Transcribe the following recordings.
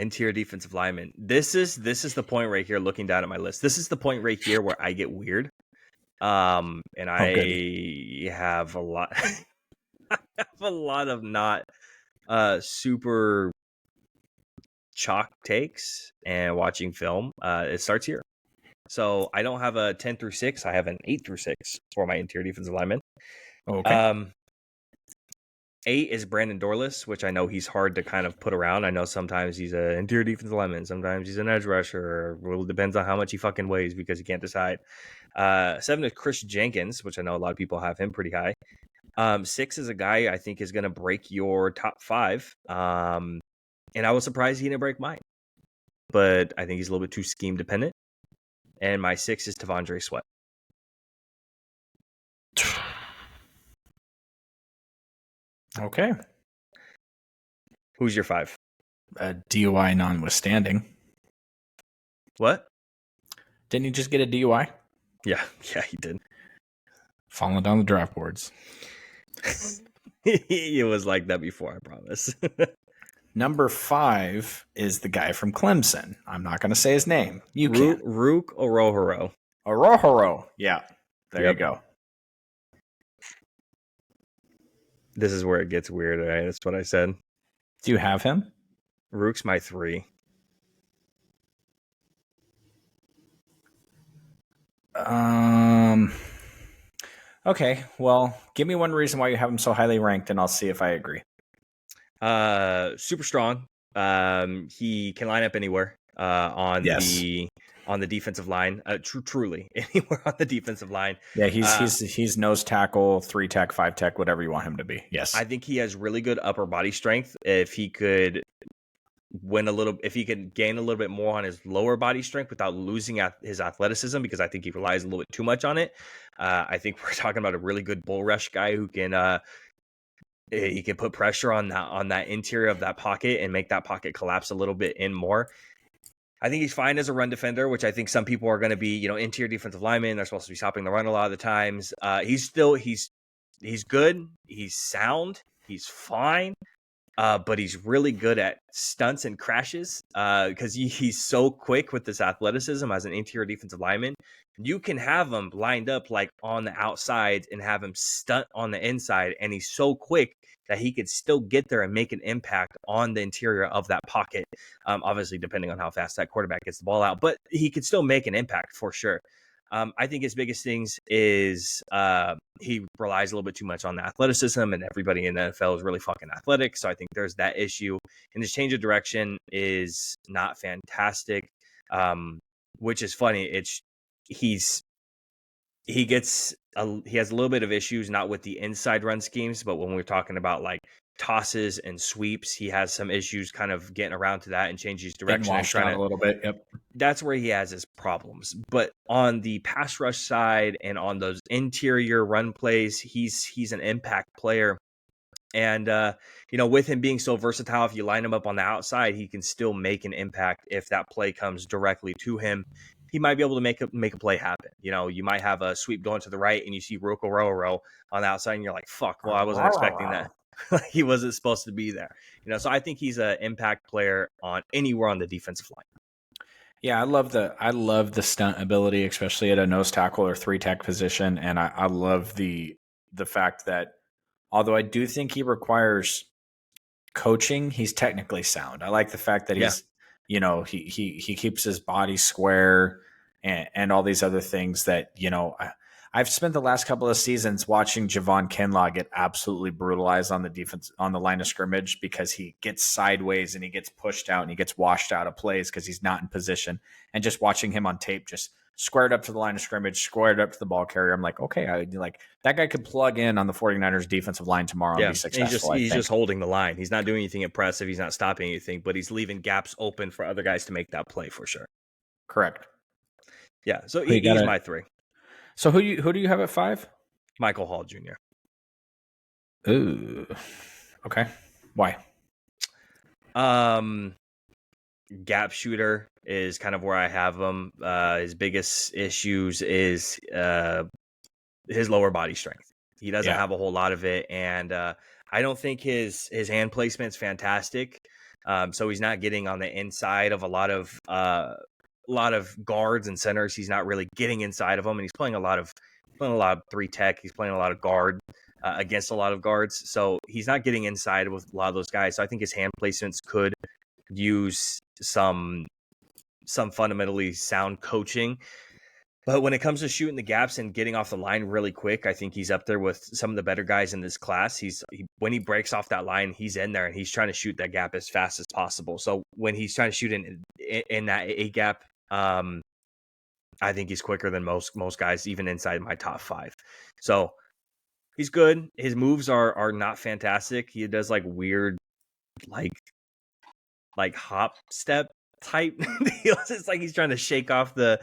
Interior defensive lineman. This is the point right here. Looking down at my list, this is the point right here where I get weird. And I have a lot. I have a lot of not super chalk takes and watching film. It starts here. So I don't have a 10 through 6. I have an 8 through 6 for my interior defensive lineman. Okay. 8 is Brandon Dorless, which I know he's hard to kind of put around. I know sometimes he's an interior defensive lineman. Sometimes he's an edge rusher. It really depends on how much he fucking weighs because he can't decide. 7 is Chris Jenkins, which I know a lot of people have him pretty high. 6 is a guy I think is going to break your top 5. And I was surprised he didn't break mine. But I think he's a little bit too scheme dependent. And my 6 is Tavondre Sweat. Okay. Who's your 5? DUI notwithstanding. What? Didn't he just get a DUI? Yeah, he did. Falling down the draft boards. It was like that before, I promise. Number 5 is the guy from Clemson. I'm not going to say his name. You can. Rook Orohoro. Orohoro. Yeah. There you go. This is where it gets weird, right? That's what I said. Do you have him? Rook's my 3. Okay. Well, give me one reason why you have him so highly ranked, and I'll see if I agree. Super strong. He can line up anywhere. On the defensive line. Truly anywhere on the defensive line. Yeah, he's nose tackle, 3 tech, 5 tech, whatever you want him to be. Yes. I think he has really good upper body strength. If he could gain a little bit more on his lower body strength without losing his athleticism, because I think he relies a little bit too much on it. I think we're talking about a really good bull rush guy who can he can put pressure on that interior of that pocket and make that pocket collapse a little bit in more. I think he's fine as a run defender, which I think some people are going to be, interior defensive linemen. They're supposed to be stopping the run a lot of the times. He's good. He's sound. He's fine. But he's really good at stunts and crashes because he's so quick with this athleticism as an interior defensive lineman. You can have him lined up like on the outside and have him stunt on the inside, and he's so quick that he could still get there and make an impact on the interior of that pocket. Obviously, depending on how fast that quarterback gets the ball out, but he could still make an impact for sure. I think his biggest things is he relies a little bit too much on the athleticism, and everybody in the NFL is really fucking athletic. So I think there's that issue. And his change of direction is not fantastic, which is funny. He has a little bit of issues, not with the inside run schemes, but when we're talking about like tosses and sweeps, he has some issues kind of getting around to that and change his direction and trying a little bit. Yep. That's where he has his problems. But on the pass rush side and on those interior run plays, he's an impact player. And with him being so versatile, if you line him up on the outside, he can still make an impact if that play comes directly to him. He might be able to make a play happen. You might have a sweep going to the right and you see Roko Roro on the outside and you're like, fuck, well, I wasn't expecting that. He wasn't supposed to be there. So I think he's an impact player on anywhere on the defensive line. Yeah, I love the stunt ability, especially at a nose tackle or 3 tech position. And I love the fact that although I do think he requires coaching, he's technically sound. I like the fact that he's he keeps his body square and all these other things that, I've spent the last couple of seasons watching Javon Kinlaw get absolutely brutalized on the defense, on the line of scrimmage, because he gets sideways and he gets pushed out and he gets washed out of plays because he's not in position. And just watching him on tape, just squared up to the line of scrimmage, squared up to the ball carrier. I'm like, okay, that guy could plug in on the 49ers defensive line tomorrow and be successful. He's just holding the line. He's not doing anything impressive. He's not stopping anything, but he's leaving gaps open for other guys to make that play for sure. Correct. Yeah. So he's my 3. So who do you have at 5? Michael Hall Jr. Ooh. Okay. Why? Gap shooter is kind of where I have him. His biggest issues is his lower body strength. He doesn't have a whole lot of it, and I don't think his hand placement's fantastic. So he's not getting on the inside of a lot of guards and centers. He's not really getting inside of them, and he's playing a lot of 3 tech. He's playing a lot of guard against a lot of guards. So he's not getting inside with a lot of those guys. So I think his hand placements could use some fundamentally sound coaching. But when it comes to shooting the gaps and getting off the line really quick, I think he's up there with some of the better guys in this class. When he breaks off that line, he's in there and he's trying to shoot that gap as fast as possible. So when he's trying to shoot in that A gap, I think he's quicker than most guys, even inside my top 5. So he's good. His moves are not fantastic. He does like weird, like hop step type deals. It's like he's trying to shake off the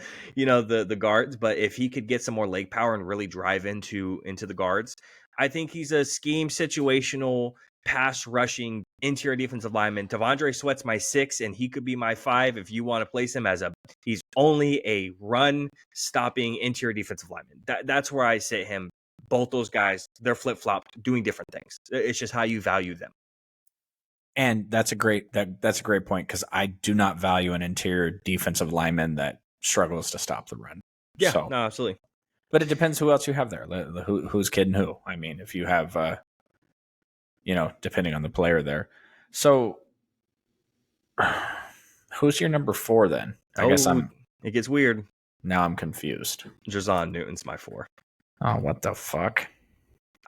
guards. But if he could get some more leg power and really drive into the guards, I think he's a scheme situational pass rushing interior defensive lineman. Tavondre Sweat's my 6 and he could be my 5 if you want to place him as he's only a run stopping interior defensive lineman. That's where I sit him. Both those guys, they're flip-flopped doing different things. It's just how you value them. And that's a great point, because I do not value an interior defensive lineman that struggles to stop the run. Yeah, no, absolutely. But it depends who else you have there. Who's kidding who? I mean, if you have, depending on the player there. So, who's your number 4 then? I guess it gets weird. Now I'm confused. Jerzon Newton's my 4. Oh, what the fuck?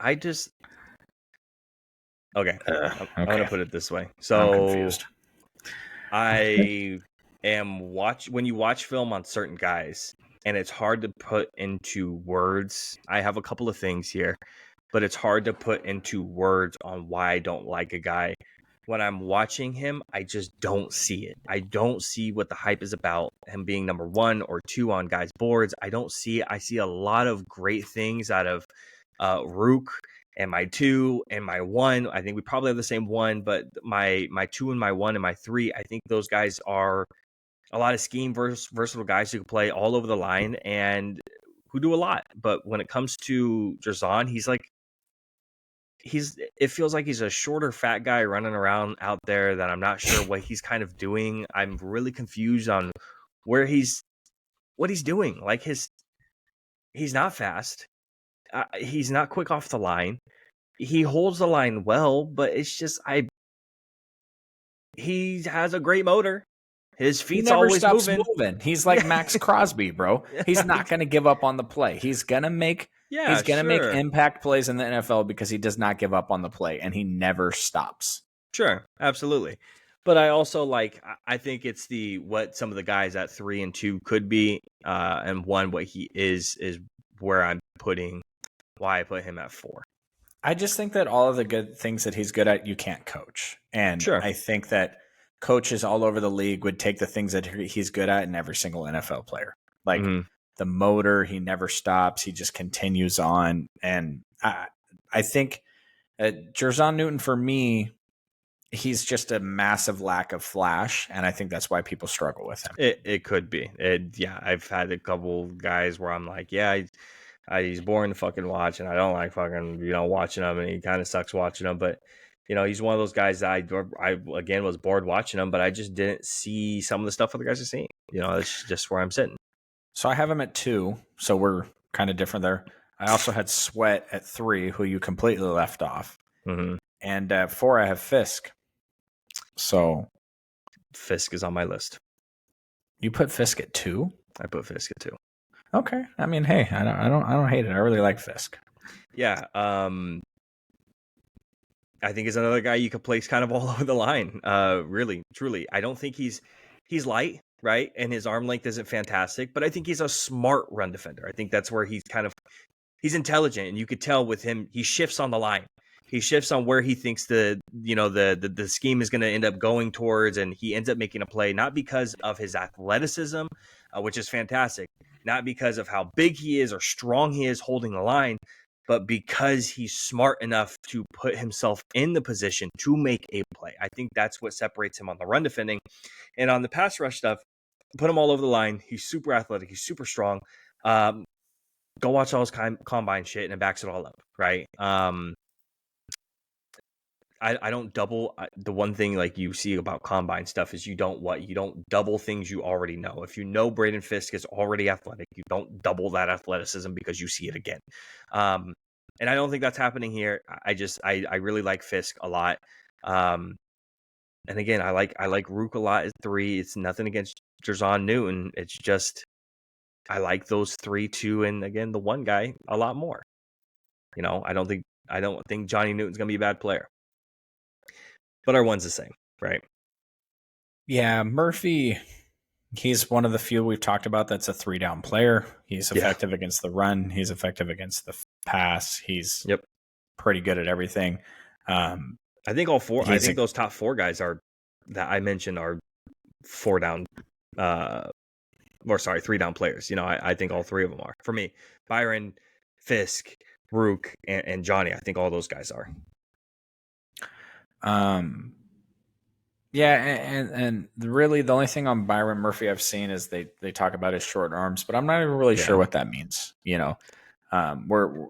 Okay. Okay. I'm going to put it this way. So I'm confused. I am when you watch film on certain guys, and it's hard to put into words. I have a couple of things here, but it's hard to put into words on why I don't like a guy. When I'm watching him, I just don't see it. I don't see what the hype is about him being number 1 or 2 on guys' boards. I don't see it. I see a lot of great things out of Rook and my 2 and my 1. I think we probably have the same 1, but my 2 and my 1 and my 3, I think those guys are a lot of scheme versatile guys who can play all over the line and who do a lot. But when it comes to Jerzon, it feels like he's a shorter, fat guy running around out there that I'm not sure what he's kind of doing. I'm really confused on what he's doing. Like he's not fast. He's not quick off the line. He holds the line well, but it's just he has a great motor. His feet's always moving. He's like Max Crosby, bro. He's not going to give up on the play. He's going to make make impact plays in the NFL because he does not give up on the play, and he never stops. Sure, absolutely. But I also I think it's what some of the guys at 3 and 2 could be, and 1 what he is where I'm putting why I put him at 4. I just think that all of the good things that he's good at, you can't coach. And sure. I think that coaches all over the league would take the things that he's good at in every single NFL player. Like the motor, he never stops. He just continues on. And I think Jerzon Newton, for me, he's just a massive lack of flash. And I think that's why people struggle with him. It could be. I've had a couple guys where I'm like, he's boring to fucking watch, and I don't like fucking, watching him, and he kind of sucks watching him. But, he's one of those guys that I again was bored watching him, but I just didn't see some of the stuff other guys are seeing. That's just where I'm sitting. So I have him at 2, so we're kind of different there. I also had Sweat at 3, who you completely left off. Mm-hmm. And at 4, I have Fisk. So Fisk is on my list. You put Fisk at 2? I put Fisk at 2. Okay. I mean, hey, I don't hate it. I really like Fisk. Yeah. I think he's another guy you could place kind of all over the line. Really, truly. I don't think he's light, right? And his arm length isn't fantastic, but I think he's a smart run defender. I think that's where he's intelligent, and you could tell with him, he shifts on the line. He shifts on where he thinks the scheme is going to end up going towards, and he ends up making a play, not because of his athleticism, which is fantastic, not because of how big he is or strong he is holding the line, but because he's smart enough to put himself in the position to make a play. I think that's what separates him on the run defending. And on the pass rush stuff, put him all over the line. He's super athletic. He's super strong. Go watch all his combine shit, and it backs it all up, right? I don't double the one thing like you see about combine stuff is you don't double things you already know. If you know Braden Fisk is already athletic, you don't double that athleticism because you see it again. And I don't think that's happening here. I really like Fisk a lot. And again, I like Rook a lot at 3. It's nothing against Jerzon Newton. It's just I like those 3, 2, and again the one guy a lot more. I don't think Johnny Newton's gonna be a bad player. But our one's the same, right? Yeah, Murphy, he's one of the few we've talked about that's a 3-down player. He's effective against the run. He's effective against the pass. He's pretty good at everything. I think all 4. I think those top 4 guys are that I mentioned are 4-down, 3-down players. I think all 3 of them are for me. Byron, Fisk, Rook, and Johnny. I think all those guys are. Yeah, and really the only thing on Byron Murphy I've seen is they talk about his short arms, but I'm not even really sure what that means. We're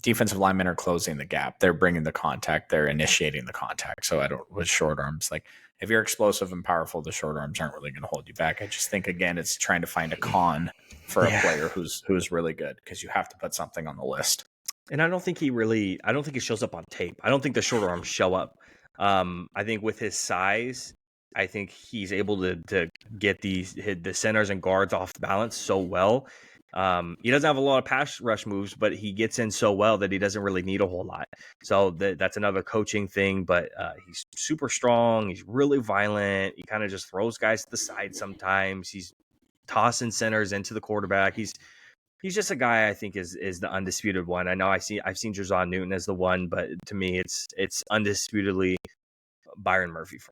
defensive linemen are closing the gap. They're bringing the contact. They're initiating the contact. So with short arms, like if you're explosive and powerful, the short arms aren't really going to hold you back. I just think again, it's trying to find a con for a player who's really good because you have to put something on the list. And I don't think it shows up on tape. I don't think the short arms show up. I think with his size, I think he's able to get the centers and guards off balance so well. He doesn't have a lot of pass rush moves, but he gets in so well that he doesn't really need a whole lot. So that's another coaching thing, but he's super strong. He's really violent. He kind of just throws guys to the side sometimes. He's tossing centers into the quarterback. He's just a guy I think is the undisputed one. I know I've seen Jerzon Newton as the one, but to me it's undisputedly Byron Murphy for